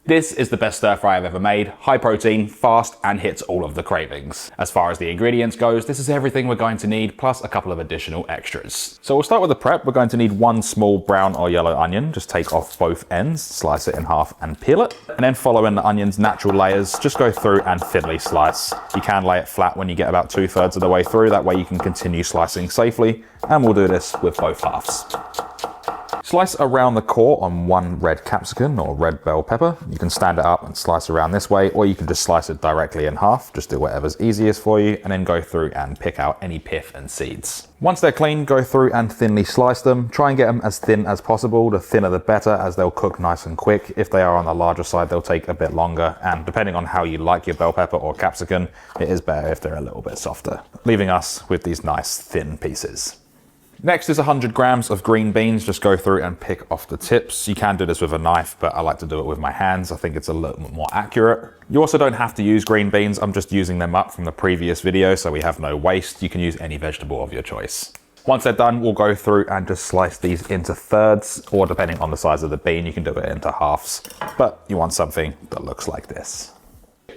This is the best stir fry I've ever made. High protein, fast, and hits all of the cravings. As far as the ingredients goes, this is everything we're going to need, plus a couple of additional extras. So we'll start with the prep. We're going to need one small brown or yellow onion. Just take off both ends, slice it in half and peel it. And then following the onion's natural layers, just go through and thinly slice. You can lay it flat when you get about 2/3 of the way through. That way you can continue slicing safely. And we'll do this with both halves. Slice around the core on one red capsicum or red bell pepper. You can stand it up and slice around this way, or you can just slice it directly in half. Just do whatever's easiest for you, and then go through and pick out any pith and seeds. Once they're clean, go through and thinly slice them. Try and get them as thin as possible. The thinner the better, as they'll cook nice and quick. If they are on the larger side, they'll take a bit longer, and depending on how you like your bell pepper or capsicum, it is better if they're a little bit softer, leaving us with these nice thin pieces. Next is 100 grams of green beans. Just go through and pick off the tips. You can do this with a knife, but I like to do it with my hands. I think it's a little bit more accurate. You also don't have to use green beans. I'm just using them up from the previous video, so we have no waste. You can use any vegetable of your choice. Once they're done, we'll go through and just slice these into thirds, or depending on the size of the bean, you can do it into halves, but you want something that looks like this.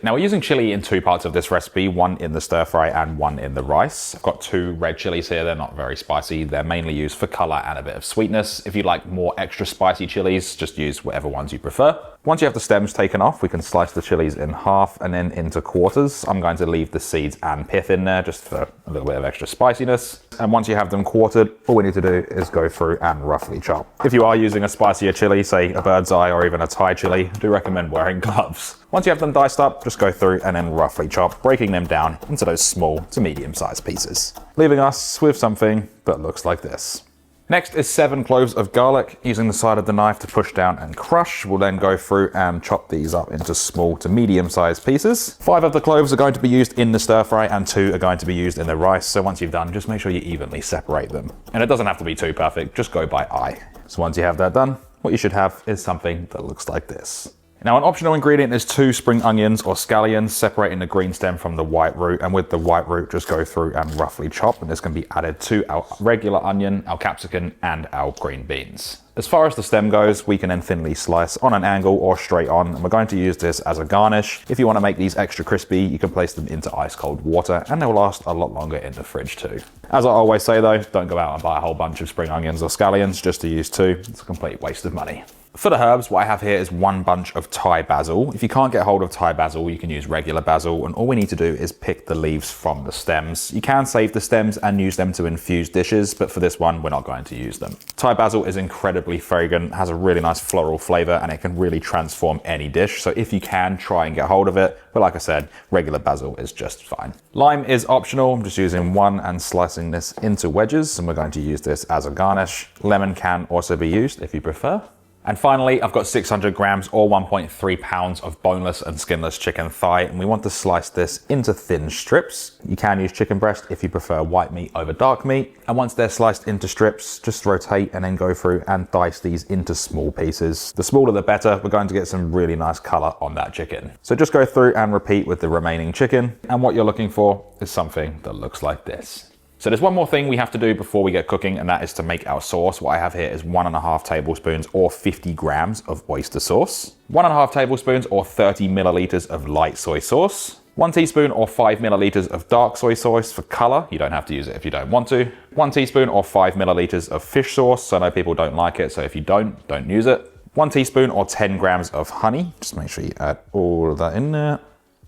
Now we're using chili in two parts of this recipe, one in the stir fry and one in the rice. I've got two red chilies here. They're not very spicy. They're mainly used for color and a bit of sweetness. If you like more extra spicy chilies, just use whatever ones you prefer. Once you have the stems taken off, we can slice the chilies in half and then into quarters. I'm going to leave the seeds and pith in there just for a little bit of extra spiciness. And once you have them quartered, all we need to do is go through and roughly chop. If you are using a spicier chili, say a bird's eye or even a Thai chili, I do recommend wearing gloves. Once you have them diced up, just go through and then roughly chop, breaking them down into those small to medium-sized pieces, leaving us with something that looks like this. Next is 7 cloves of garlic. Using the side of the knife to push down and crush. We'll then go through and chop these up into small to medium-sized pieces. 5 of the cloves are going to be used in the stir fry and 2 are going to be used in the rice. So once you've done, just make sure you evenly separate them. And it doesn't have to be too perfect, just go by eye. So once you have that done, what you should have is something that looks like this. Now an optional ingredient is 2 spring onions or scallions, separating the green stem from the white root, and with the white root just go through and roughly chop, and this can be added to our regular onion, our capsicum, and our green beans. As far as the stem goes, we can then thinly slice on an angle or straight on, and we're going to use this as a garnish. If you want to make these extra crispy, you can place them into ice cold water and they'll last a lot longer in the fridge too. As I always say though, don't go out and buy a whole bunch of spring onions or scallions just to use 2. It's a complete waste of money. For the herbs, what I have here is 1 bunch of Thai basil. If you can't get hold of Thai basil, you can use regular basil, and all we need to do is pick the leaves from the stems. You can save the stems and use them to infuse dishes, but for this one, we're not going to use them. Thai basil is incredibly fragrant, has a really nice floral flavor, and it can really transform any dish. So if you can, try and get hold of it. But like I said, regular basil is just fine. Lime is optional. I'm just using 1 and slicing this into wedges, and we're going to use this as a garnish. Lemon can also be used if you prefer. And finally, I've got 600 grams or 1.3 pounds of boneless and skinless chicken thigh, and we want to slice this into thin strips. You can use chicken breast if you prefer white meat over dark meat. And once they're sliced into strips, just rotate and then go through and dice these into small pieces. The smaller the better. We're going to get some really nice color on that chicken. So just go through and repeat with the remaining chicken. And what you're looking for is something that looks like this. So there's one more thing we have to do before we get cooking, and that is to make our sauce. What I have here is 1.5 tablespoons or 50 grams of oyster sauce, 1.5 tablespoons or 30 milliliters of light soy sauce, 1 teaspoon or 5 milliliters of dark soy sauce for color. You don't have to use it if you don't want to. 1 teaspoon or 5 milliliters of fish sauce. I know people don't like it, so if you don't use it. 1 teaspoon or 10 grams of honey. Just make sure you add all of that in there.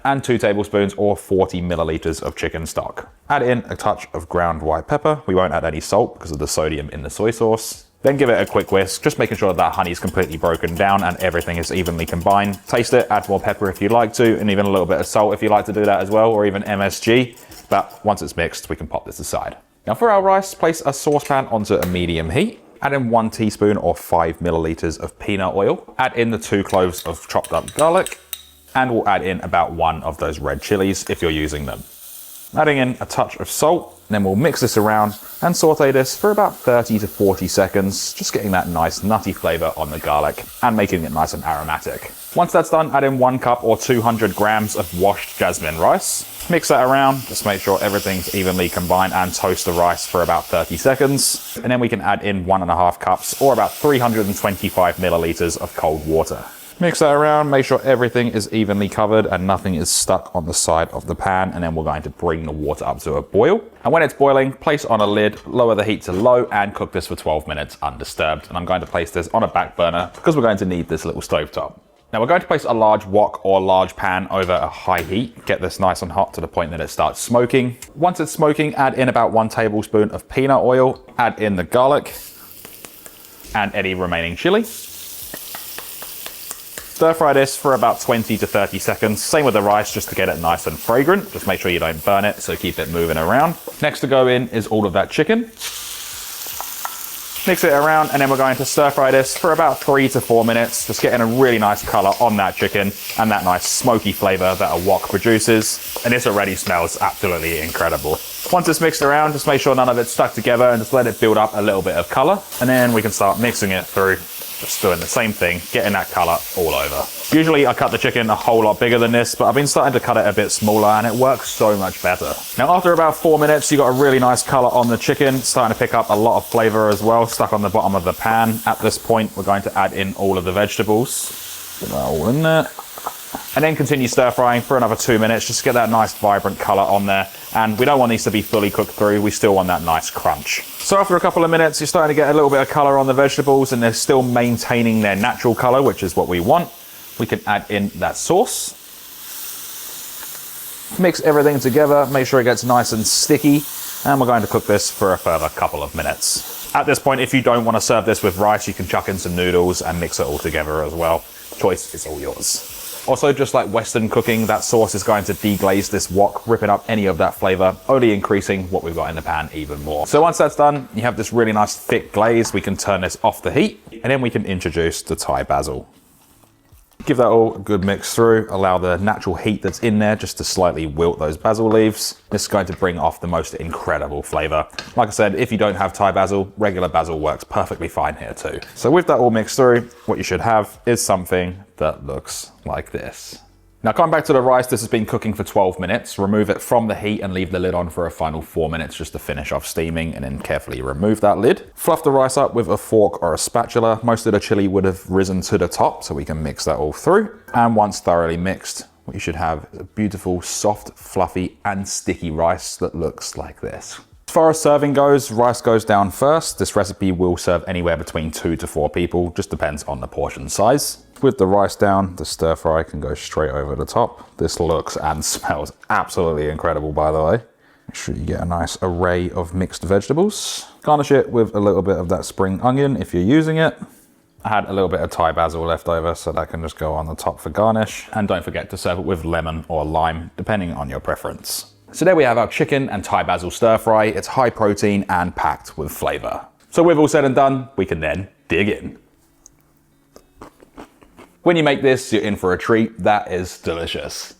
And 2 tablespoons or 40 milliliters of chicken stock. Add in a touch of ground white pepper. We won't add any salt because of the sodium in the soy sauce. Then give it a quick whisk, just making sure that honey is completely broken down and everything is evenly combined. Taste it, add more pepper if you'd like to, and even a little bit of salt if you like to do that as well, or even MSG. But once it's mixed, we can pop this aside. Now for our rice, place a saucepan onto a medium heat. Add in 1 teaspoon or 5 milliliters of peanut oil. Add in the 2 cloves of chopped up garlic. And we'll add in about 1 of those red chilies if you're using them. Adding in a touch of salt, then we'll mix this around and saute this for about 30 to 40 seconds, just getting that nice nutty flavor on the garlic and making it nice and aromatic. Once that's done, add in 1 cup or 200 grams of washed jasmine rice. Mix that around, just make sure everything's evenly combined, and toast the rice for about 30 seconds. And then we can add in 1.5 cups or about 325 milliliters of cold water. Mix that around, make sure everything is evenly covered and nothing is stuck on the side of the pan, and then we're going to bring the water up to a boil. And when it's boiling, place on a lid, lower the heat to low, and cook this for 12 minutes undisturbed. And I'm going to place this on a back burner because we're going to need this little stovetop. Now we're going to place a large wok or large pan over a high heat. Get this nice and hot to the point that it starts smoking. Once it's smoking, add in about 1 tablespoon of peanut oil, add in the garlic and any remaining chili. Stir fry this for about 20 to 30 seconds. Same with the rice, just to get it nice and fragrant. Just make sure you don't burn it, so keep it moving around. Next to go in is all of that chicken. Mix it around, and then we're going to stir fry this for about 3 to 4 minutes, just getting a really nice color on that chicken and that nice smoky flavor that a wok produces. And this already smells absolutely incredible. Once it's mixed around, just make sure none of it's stuck together and just let it build up a little bit of color. And then we can start mixing it through. Just doing the same thing, getting that color all over. Usually I cut the chicken a whole lot bigger than this, but I've been starting to cut it a bit smaller and it works so much better. Now after about 4 minutes, you got a really nice color on the chicken, starting to pick up a lot of flavor as well, stuck on the bottom of the pan. At this point, we're going to add in all of the vegetables. Put that all in there. And then continue stir frying for another 2 minutes, just to get that nice vibrant color on there. And we don't want these to be fully cooked through, we still want that nice crunch. So after a couple of minutes, you're starting to get a little bit of color on the vegetables and they're still maintaining their natural color, which is what we want. We can add in that sauce. Mix everything together, make sure it gets nice and sticky. And we're going to cook this for a further couple of minutes. At this point, if you don't want to serve this with rice, you can chuck in some noodles and mix it all together as well. Choice is all yours. Also, just like Western cooking, that sauce is going to deglaze this wok, ripping up any of that flavor, only increasing what we've got in the pan even more. So once that's done, you have this really nice thick glaze. We can turn this off the heat, and then we can introduce the Thai basil. Give that all a good mix through, allow the natural heat that's in there just to slightly wilt those basil leaves. This is going to bring off the most incredible flavor. Like I said, if you don't have Thai basil, regular basil works perfectly fine here too. So with that all mixed through, what you should have is something that looks like this. Now coming back to the rice, this has been cooking for 12 minutes. Remove it from the heat and leave the lid on for a final 4 minutes just to finish off steaming, and then carefully remove that lid. Fluff the rice up with a fork or a spatula. Most of the chili would have risen to the top, so we can mix that all through. And once thoroughly mixed, what you should have is a beautiful, soft, fluffy, and sticky rice that looks like this. As far as serving goes, rice goes down first. This recipe will serve anywhere between 2 to 4 people, just depends on the portion size. With the rice down, the stir fry can go straight over the top. This looks and smells absolutely incredible, by the way. Make sure you get a nice array of mixed vegetables. Garnish it with a little bit of that spring onion if you're using it. I had a little bit of Thai basil left over, so that can just go on the top for garnish. And don't forget to serve it with lemon or lime, depending on your preference. So there we have our chicken and Thai basil stir fry. It's high protein and packed with flavor. So with all said and done, we can then dig in. When you make this, you're in for a treat. That is delicious.